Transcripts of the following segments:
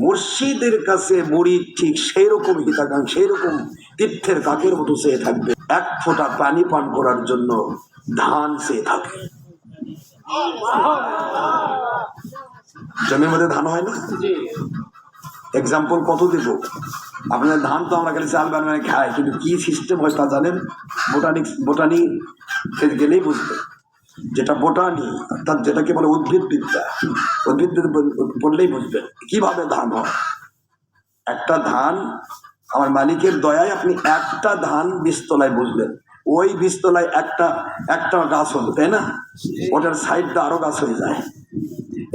মুর্শিদের কাছে মুরিদ ঠিক সেই রকম হিতাকাঙ্ক্ষী, সেই রকম তীর্থের কাকের মতো চেয়ে থাকবে। এক ফোঁটা পানি পান করার জন্য ধান চেয়ে থাকে। জমির মধ্যে ধান হয় না? এক্সাম্পল কত দেব আপনাদের? ধান তো আমরা খালি চাল বানিয়ে খাই, কিন্তু কি সিস্টেম হয় তা জানেন? বোটানি গেলেই বুঝবেন। যেটা বোটানি অর্থাৎ যেটাকে বলে উদ্ভিদ বিদ্যা, উদ্ভিদ বললেই বুঝবেন কিভাবে ধান হয়। একটা ধান আমার মালিকের দয়ায় আপনি একটা ধান বীজতলায় বুঝলেন, ওই বীজতলায় একটা গাছ হলো, তাই না? ওটার সাইডটা আরো গাছ হয়ে যায়।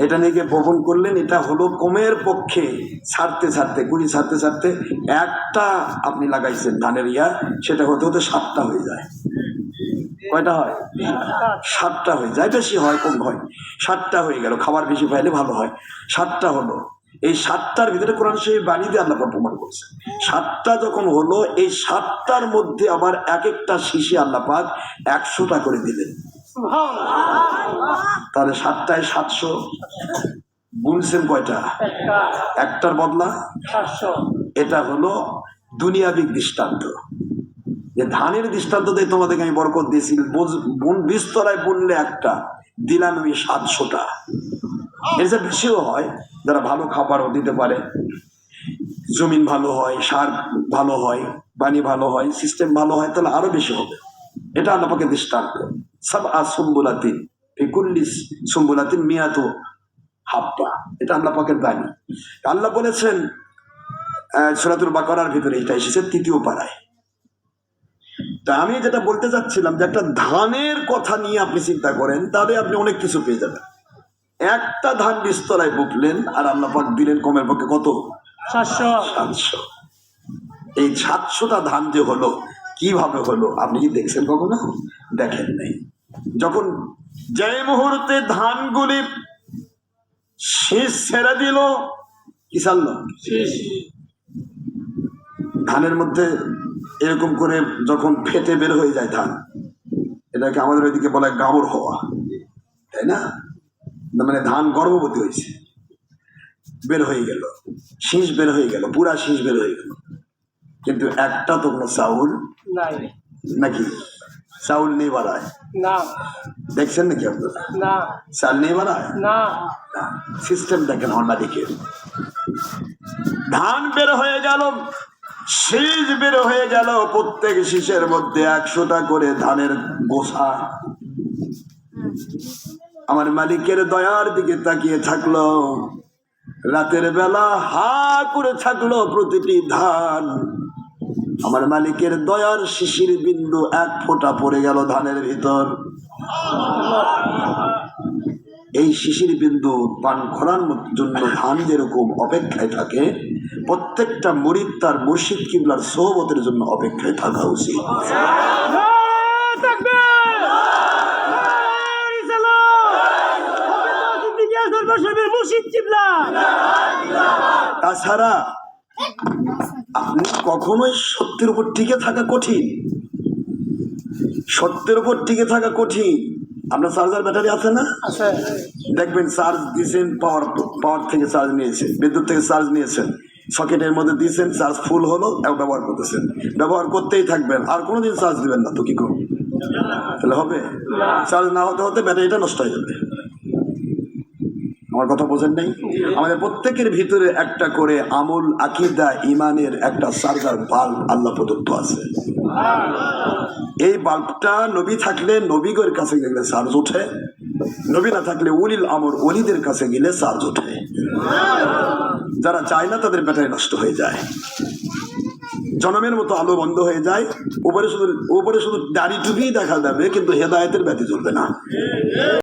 এটা নিয়ে বপন করলেন, এটা হলো কমের পক্ষে ছাড়তে ছাড়তে কুড়ি ছাড়তে ছাড়তে একটা আপনি লাগাইছেন ধানের সেটা হতে হতে 7টা হয়ে যায়। কয়টা হয়? 7টা হয়ে যায়। বেশি হয় কম হয়, 7টা হয়ে গেল। খাবার বেশি পাইলে ভালো হয়। 7টা হলো। এই 7টার ভিতরে কোরআন শরীফ বাণী দিয়ে আল্লাহ প্রমাণ করছে। 7টা যখন হলো, এই 7টার মধ্যে আবার এক একটা শিশি আল্লাহ পাক 100টা করে দিলেন। তাহলে 7টায় 700 গুনছেন কয়টা? একটার বদলা 700। এটা হলো দুনিয়াবিক দৃষ্টান্ত। যে ধানের দৃষ্টান্ত দিয়ে তোমাদেরকে আমি বরকত দিয়েছি, বীজতলায় বুনলে একটা, দিলাম আমি 700টা। এর যে বেশিও হয়, যারা ভালো খাবারও দিতে পারে, জমিন ভালো হয়, সার ভালো হয়, পানি ভালো হয়, সিস্টেম ভালো হয়, তাহলে আরো বেশি হবে। এটা আল্লাহ পাকের দৃষ্টান্ত। সাবআ সুম্বুলাতিন ফি কুল্লি সুম্বুলাতিন মিয়াতু হাব্বা, এটা আল্লাহ পাকের বাণী। আল্লাহ বলেছেন সূরাতুল বাকারার ভিতরে, এটা এসেছে 3য় পারায়। তা আমি যেটা বলতে চাচ্ছিলাম, যে একটা ধানের কথা নিয়ে আপনি চিন্তা করেন, তাহলে আপনি অনেক কিছু পেয়ে যাবেন। একটা ধান বীজতলায় বুকলেন, আর আল্লাহ পাক দিলেন কমের পক্ষে কত? 700। এই 700টা ধান যে হলো, কিভাবে হলো আপনি কি দেখছেন কখনো? দেখেন নাই। যখন যে মুহূর্তে ধানগুলি শীষ ছেড়ে দিল, কি ছাড়লো? ধানের মধ্যে এরকম করে যখন ফেটে বের হয়ে যায় ধান, এটাকে আমাদের ওইদিকে বলে গাবর হওয়া, তাই না? মানে ধান গর্ভবতী হয়েছে, বের হয়ে গেল, শীষ বের হয়ে গেল, পুরা শীষ বের হয়ে গেল, কিন্তু একটা তো কোনো চাউল নাকি? চাউল নেই বাড়ায় না, দেখছেন নাকি আপনারা? না, চাল নেই বাড়ায় না। সিস্টেম দেখেন অন্যদিকে। ধান বের হয়ে গেল, শীষ বের হয়ে গেল, প্রত্যেক শীষের মধ্যে 100টা করে ধানের গোছা। আমার মালিকের দয়ার দিকে তাকিয়ে থাকলো, রাতের বেলা হা করে থাকলো প্রতিটি ধান। আমার মালিকের দয়ার শিশির বিন্দু 1 ফোঁটা পড়ে গেল ধানের ভিতর। এই শিশির বিন্দু পান করার জন্য ধান যেরকম অপেক্ষায় থাকে, প্রত্যেকটা মুরিদ তার মুর্শিদ কিবলার সোহবতের জন্য অপেক্ষায় থাকা উচিত। তাছাড়া আপনি কখনোই সত্যের উপর টিকে থাকা কঠিন, সত্যের উপর টিকে থাকা কঠিন। আপনার চার্জার ব্যাটারি আছে না? দেখবেন চার্জ দিয়েছেন, পাওয়ার থেকে চার্জ নিয়েছেন, বিদ্যুৎ থেকে চার্জ নিয়েছেন, সকেটের মধ্যে দিয়েছেন, চার্জ ফুল হলো, ব্যবহার করতেছেন, ব্যবহার করতেই থাকবেন, আর কোনোদিন চার্জ দিবেন না, তো কি করুন? তাহলে হবে? চার্জ না হতে হতে ব্যাটারিটা নষ্ট হয়ে যাবে। আমার কথা বোঝেন নাই? আমাদের প্রত্যেকের ভিতরে একটা করে আমল, আকীদা, ইমানের একটা চার্জার বাল্ব আল্লাহ প্রদত্ত আছে। এই বাল্বটা নবী থাকলে নবীগের কাছে গেলে চার্জ ওঠে, নবী না থাকলে উলিল আমর ওলিদের কাছে গেলে চার্জ ওঠে। যারা চায় না তাদের ব্যাটারি নষ্ট হয়ে যায়, জনমের মতো আলো বন্ধ হয়ে যায়, উপরে শুধু দাড়ি টুপিই দেখা যাবে, কিন্তু হেদায়েতের বাতি জ্বলবে না।